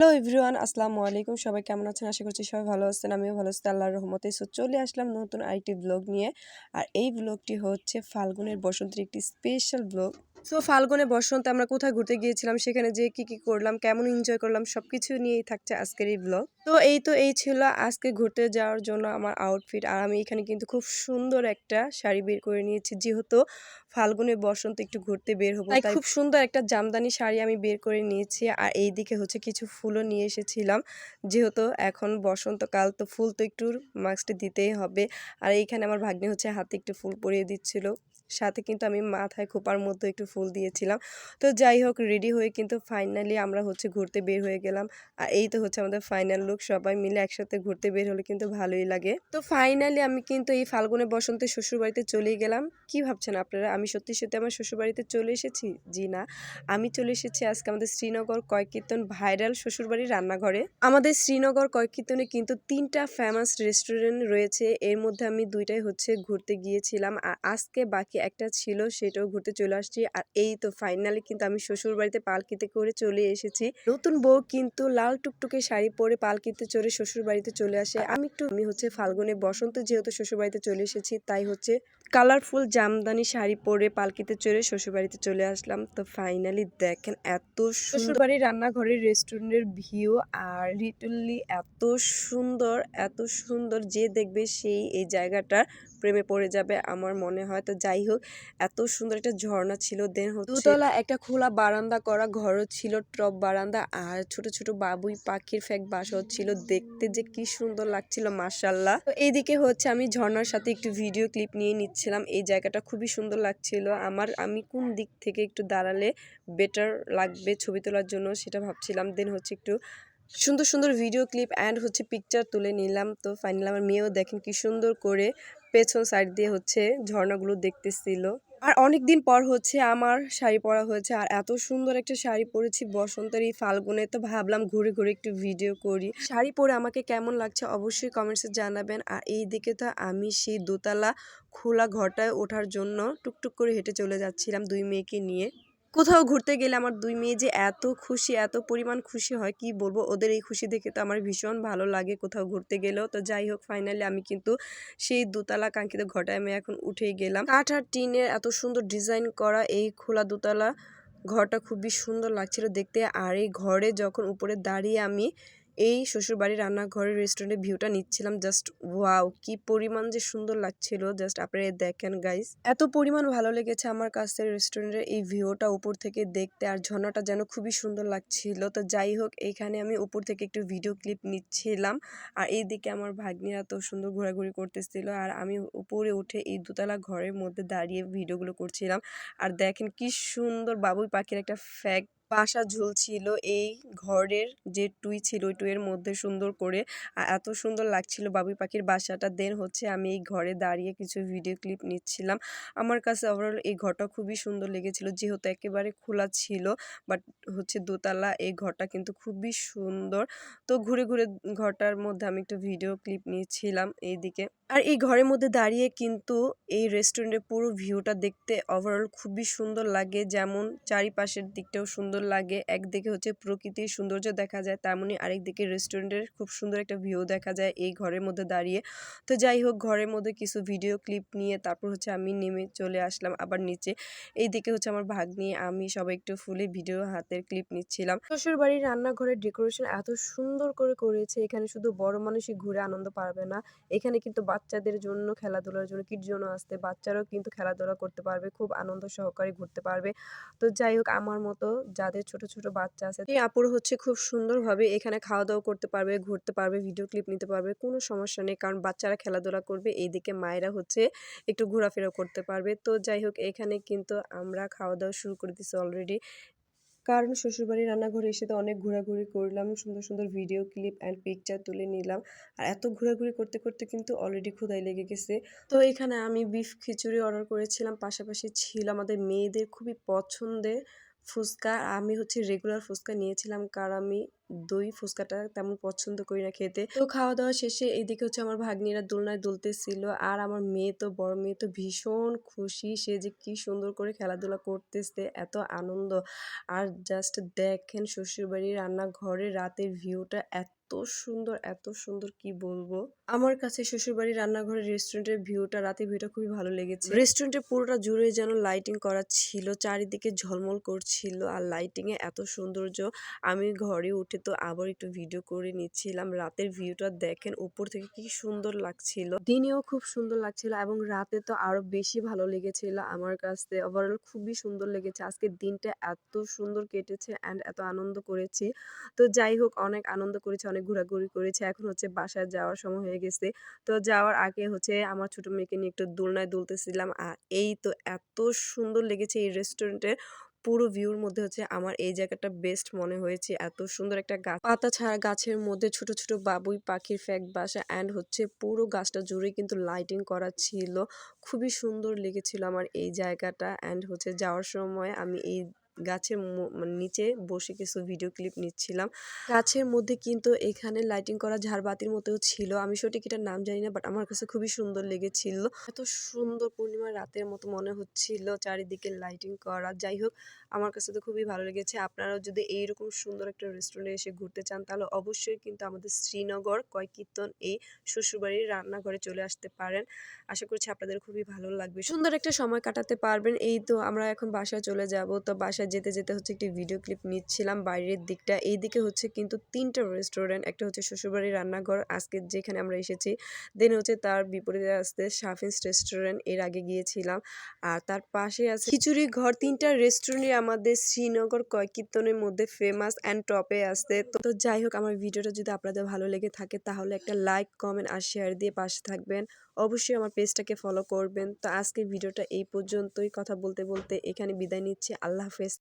Hello everyone, আসসালামু আলাইকুম। সবাই কেমন আছেন? আশা করছি সবাই ভালো আছেন। আমিও ভালো আছি আল্লাহর রহমতে। চলে আসলাম নতুন আরেকটি ব্লগ নিয়ে। আর এই ব্লগটি হচ্ছে ফাল্গুনের বসন্তের একটি স্পেশাল ব্লগ। ফাল্গুনে বসন্তে আমরা কোথায় ঘুরতে গিয়েছিলাম, সেখানে যেয়ে কি করলাম, কেমন এনজয় করলাম, সবকিছু নিয়েই থাকছে আজকের এই ব্লগ। এই ছিল আজকে ঘুরতে যাওয়ার জন্য আমার আউটফিট। আর আমি এখানে কিন্তু খুব সুন্দর একটা শাড়ি বের করে নিয়েছি, যেহেতু ফাল্গুনে বসন্তে একটু ঘুরতে বের হবো, তাই খুব সুন্দর একটা জামদানি শাড়ি আমি বের করে নিয়েছি। আর এইদিকে হচ্ছে কিছু ফুলও নিয়ে এসেছিলাম, যেহেতু এখন বসন্তকাল, তো ফুল তো একটু মাস্ট দিতেই হবে। আর এইখানে আমার ভাগ্নে হচ্ছে হাতে একটু ফুল পরিয়ে দিচ্ছিল, সাথে কিন্তু আমি মাথায় খোপার মধ্যে একটু ফুল দিয়েছিলাম। তো যাই হোক, রেডি হয়ে কিন্তু ফাইনালি আমরা হচ্ছে ঘুরতে বের হয়ে গেলাম। আর এই তো হচ্ছে আমাদের ফাইনাল লুক। সবাই মিলে একসাথে ঘুরতে বের হলে কিন্তু ভালোই লাগে। তো ফাইনালি আমি কিন্তু এই ফাল্গুনে বসন্তে শ্বশুরবাড়িতে চলেই গেলাম। কি ভাবছেন আপনারা, আমি সত্যি সত্যি আমার শ্বশুরবাড়িতে চলে এসেছি? জি না, আমি চলে এসেছি আজকে আমাদের শ্রীনগর কয়কীর্তন ভাইরাল শ্বশুরবাড়ির রান্নাঘরে। আমাদের শ্রীনগর কয়কীর্তনে কিন্তু 3টা ফেমাস রেস্টুরেন্ট রয়েছে, এর মধ্যে আমি 2টাই হচ্ছে ঘুরতে গিয়েছিলাম। আর আজকে বাকি একটা ছিল, সেটাও ঘুরতে চলে আসছি। আর এই তো ফাইনালি কিন্তু আমি শ্বশুরবাড়িতে পালকিতে করে চলে এসেছি। নতুন বউ কিন্তু লাল টুকটুকে শাড়ি পরে পালকিতে চড়ে শ্বশুরবাড়িতে চলে আসে। আমি হচ্ছে ফাল্গুনে বসন্ত, যেহেতু শ্বশুরবাড়িতে চলে এসেছি, তাই হচ্ছে কালারফুল জামদানি শাড়ি পরে পালকিতে চড়ে শ্বশুরবাড়িতে চলে আসলাম। তো ফাইনালি দেখেন এত শ্বশুরবাড়ির রান্নাঘরের রেস্টুরেন্টের ভিউ, আর লিটারলি এত সুন্দর যে দেখবে সেই এই জায়গাটার প্রেমে পড়ে যাবে আমার মনে হয়। তো যাই হোক, এত সুন্দর একটা ঝর্ণা ছিল, দেন হচ্ছে দুতলা একটা খোলা বারান্দা করা ঘরও ছিল, টপ বারান্দা। আর ছোট ছোট বাবুই পাখির ফ্যাক বাসাও ছিল, দেখতে যে কি সুন্দর লাগছিল মাশাআল্লাহ। তো এইদিকে হচ্ছে আমি ঝর্ণার সাথে একটু ভিডিও ক্লিপ নিয়ে নিচ্ছিলাম। এই জায়গাটা খুবই সুন্দর লাগছিল আমার। আমি কোন দিক থেকে একটু দাঁড়ালে বেটার লাগবে ছবি তোলার জন্য সেটা ভাবছিলাম। দেন হচ্ছে একটু সুন্দর সুন্দর ভিডিও ক্লিপ অ্যান্ড হচ্ছে পিকচার তুলে নিলাম। তো ফাইনালি আমার মেয়েও দেখেন কি সুন্দর করে পেছন সাইড দিয়ে হচ্ছে ঝর্ণাগুলো দেখতেছিল। আর অনেকদিন পর হচ্ছে আমার শাড়ি পরা হয়েছে, আর এত সুন্দর একটা শাড়ি পরেছি বসন্তের এই ফাল্গুনে। তো ভাবলাম ঘুরে ঘুরে একটু ভিডিও করি। শাড়ি পরে আমাকে কেমন লাগছে অবশ্যই কমেন্টসে জানাবেন। আর এই দিকে তো আমি সেই দোতলা খোলা ঘরটায় ওঠার জন্য টুকটুক করে হেঁটে চলে যাচ্ছিলাম 2 মেয়েকে নিয়ে। কোথাও ঘুরতে গেলে আমার 2 মেয়ে যে এত খুশি, এত পরিমাণ খুশি হয় কি বলবো। ওদের এই খুশি দেখে তো আমার ভীষণ ভালো লাগে কোথাও ঘুরতে গেলেও। তো যাই হোক, ফাইনালি আমি কিন্তু সেই দোতলা কাঙ্ক্ষিত ঘরটায় আমি এখন উঠেই গেলাম। কাঠ আর টিনের এত সুন্দর ডিজাইন করা এই খোলা দোতলা ঘরটা খুবই সুন্দর লাগছিল দেখতে। আর এই ঘরে যখন উপরে দাঁড়িয়ে আমি এই শ্বশুরবাড়ির রান্নাঘরের রেস্টুরেন্টের ভিউটা নিচ্ছিলাম, জাস্ট ওয়াও, কি পরিমাণ যে সুন্দর লাগছিল, জাস্ট আপনারা দেখেন গাইস। এত পরিমাণ ভালো লেগেছে আমার কাছে রেস্টুরেন্টের এই ভিউটা উপর থেকে দেখতে, আর ঝর্ণাটা যেন খুবই সুন্দর লাগছিল। তো যাই হোক, এইখানে আমি উপর থেকে একটু ভিডিও ক্লিপ নিচ্ছিলাম। আর এইদিকে আমার ভাগ্নিরা তো সুন্দর ঘোরাঘুরি করতেছিল, আর আমি উপরে উঠে এই দোতলা ঘরের মধ্যে দাঁড়িয়ে ভিডিওগুলো করছিলাম। আর দেখেন কি সুন্দর বাবুই পাখির একটা ফ্যাক বাসা ঝুলছিল এই ঘরের যে টুই ছিল, ওই টুইয়ের মধ্যে সুন্দর করে। আর এত সুন্দর লাগছিল বাবুই পাখির বাসাটা। দেন হচ্ছে আমি এই ঘরে দাঁড়িয়ে কিছু ভিডিও ক্লিপ নিচ্ছিলাম। আমার কাছে ওভারঅল এই ঘরটা খুবই সুন্দর লেগেছিল, যেহেতু একেবারে খোলা ছিল, বাট হচ্ছে দোতলা এই ঘরটা কিন্তু খুবই সুন্দর। তো ঘুরে ঘুরে ঘরটার মধ্যে আমি একটু ভিডিও ক্লিপ নিয়েছিলাম এইদিকে। আর এই ঘরের মধ্যে দাঁড়িয়ে কিন্তু এই রেস্টুরেন্টের পুরো ভিউটা দেখতে ওভারঅল খুবই সুন্দর লাগে, যেমন চারিপাশের দিকটাও সুন্দর লাগে। একদিকে হচ্ছে প্রকৃতির সৌন্দর্য দেখা যায়, তেমনি আরেক দিকে রেস্টুরেন্টের খুব সুন্দর একটা ভিউ দেখা যায় এই ঘরের মধ্যে দাঁড়িয়ে। তো যাই হোক, ঘরের মধ্যে কিছু ভিডিও ক্লিপ নিয়ে তারপর হচ্ছে আমি নেমে চলে আসলাম আবার নিচে। এইদিকে হচ্ছে আমার ভাগ্নি, আমি সবাই একটু ফুলে ভিডিও হাতের ক্লিপ নিচ্ছিলাম। শ্বশুরবাড়ির রান্নাঘরের ডেকোরেশন এত সুন্দর করে করেছে, এখানে শুধু বড় মানুষই ঘুরে আনন্দ পারবে না, এখানে কিন্তু বাচ্চাদের জন্য খেলাধুলার জন্য কিড জোনও আসতে, বাচ্চারাও কিন্তু খেলাধুলা করতে পারবে, খুব আনন্দ সহকারে ঘুরতে পারবে। তো যাই হোক, আমার মতো যাদের ছোট ছোট বাচ্চা আছে, এই আপুর হচ্ছে খুব সুন্দরভাবে এখানে খাওয়া দাওয়া করতে পারবে, ঘুরতে পারবে, ভিডিও ক্লিপ নিতে পারবে, কোনো সমস্যা নেই, কারণ বাচ্চারা খেলাধুলা করবে, এইদিকে মায়েরা হচ্ছে একটু ঘোরাফেরা করতে পারবে। তো যাই হোক, এখানে কিন্তু আমরা খাওয়া দাওয়া শুরু করে দিচ্ছি অলরেডি, কারণ শ্বশুরবাড়ির রান্নাঘরে এসে তো অনেক ঘোরাঘুরি করলাম, সুন্দর সুন্দর ভিডিও ক্লিপ অ্যান্ড পিকচার তুলে নিলাম। আর এত ঘোরাঘুরি করতে করতে কিন্তু অলরেডি ক্ষুধাই লেগে গেছে। তো এখানে আমি বিফ খিচুড়ি অর্ডার করেছিলাম, পাশাপাশি ছিল আমাদের মেয়েদের খুবই পছন্দের ফুচকা। আমি হচ্ছে রেগুলার ফুচকা নিয়েছিলাম কারণ আমি দই ফুচকাটা তেমন পছন্দ করি না খেতে। তো খাওয়া-দাওয়া শেষে এদিকে হচ্ছে আমার ভাগ্নিরা দোলনায় দুলতেছিল। আর আমার মেয়ে তো বড় মেয়ে তো ভীষণ খুশি। সে যে কি সুন্দর করে খেলাধুলা করতেছে, এত আনন্দ। আর জাস্ট দেখেন শ্বশুরবাড়ির রান্নাঘরের রাতের ভিউটা এত সুন্দর কি বলবো। আমার কাছে শ্বশুরবাড়ির রান্নাঘরের রেস্টুরেন্টের ভিউটা, রাতের ভিউটা খুবই ভালো লেগেছে। রেস্টুরেন্টের পুরোটা জুড়ে যেন লাইটিং করা ছিল, চারিদিকে ঝলমল করছিল আর লাইটিং এ এত সৌন্দর্য। আমি ঘরে উঠে তো আবার একটু ভিডিও করে নিচ্ছিলাম। রাতের ভিউটা দেখেন উপর থেকে কি সুন্দর লাগছিল। দিনেও খুব সুন্দর লাগছিল এবং রাতে তো আরো বেশি ভালো লেগেছিল আমার কাছে। ওভারঅল খুবই সুন্দর লেগেছে। আজকের দিনটা এত সুন্দর কেটেছে অ্যান্ড এত আনন্দ করেছি। তো যাই হোক, অনেক আনন্দ করেছি, অনেক ঘোরাঘুরি করেছি। এখন হচ্ছে বাসায় যাওয়ার সময় হয়ে গেছে। তো যাওয়ার আগে হচ্ছে আমার ছোট মেয়েকে নিয়ে একটু দোলনায় দুলতেছিলাম। আর এই তো এত সুন্দর লেগেছে এই রেস্টুরেন্টের পুরো ভিউর মধ্যে হচ্ছে আমার এই জায়গাটা বেস্ট মনে হয়েছে। এত সুন্দর একটা গাছ, পাতা ছাড়া গাছের মধ্যে ছোট ছোট বাবুই পাখির ফ্যাক বাসা অ্যান্ড হচ্ছে পুরো গাছটা জুড়ে কিন্তু লাইটিং করা ছিল। খুবই সুন্দর লেগেছিল আমার এই জায়গাটা অ্যান্ড হচ্ছে যাওয়ার সময় আমি এই গাছের মানে নিচে বসে কিছু ভিডিও ক্লিপ নিচ্ছিলাম। গাছের মধ্যে কিন্তু এখানে লাইটিং করা ঝাড়বাতির মতোও ছিল। আমি সঠিক এটার নাম জানি না, বাট আমার কাছে খুবই সুন্দর লেগেছিল। এত সুন্দর পূর্ণিমার রাতের মতো মনে হচ্ছিল, চারিদিকে লাইটিং করা। যাই হোক, আমার কাছে তো খুবই ভালো লেগেছে। আপনারাও যদি এইরকম সুন্দর একটা রেস্টুরেন্টে এসে ঘুরতে চান তাহলে অবশ্যই কিন্তু আমাদের শ্রীনগর কয়কীর্তন এই শ্বশুরবাড়ির রান্নাঘরে চলে আসতে পারেন। আশা করছি আপনাদের খুবই ভালো লাগবে, সুন্দর একটা সময় কাটাতে পারবেন। এই তো আমরা এখন বাসায় চলে যাব। তো বাসায় যেতে যেতে হচ্ছে একটি ভিডিও ক্লিপ নিচ্ছিলাম বাইরের দিকটা। এইদিকে হচ্ছে কিন্তু ৩টা রেস্টুরেন্ট। একটা হচ্ছে শ্বশুরবাড়ির রান্নাঘর আজকে যেখানে আমরা এসেছি, দেন হচ্ছে তার বিপরীতে আসতে শাফিনস রেস্টুরেন্ট, এর আগে গিয়েছিলাম। আর তার পাশে আছে খিচুড়ি ঘর। ৩টা রেস্টুরেন্টই আমাদের শ্রীনগর কয়কীর্তনের মধ্যে ফেমাস অ্যান্ড টপে আসতে। তো যাই হোক, আমার ভিডিওটা যদি আপনাদের ভালো লেগে থাকে তাহলে একটা লাইক, কমেন্ট আর শেয়ার দিয়ে পাশে থাকবেন। অবশ্যই আমার পেজটাকে ফলো করবেন। তো আজকের ভিডিওটা এই পর্যন্তই। কথা বলতে বলতে এখানে বিদায় নিচ্ছি। আল্লাহ হাফেজ।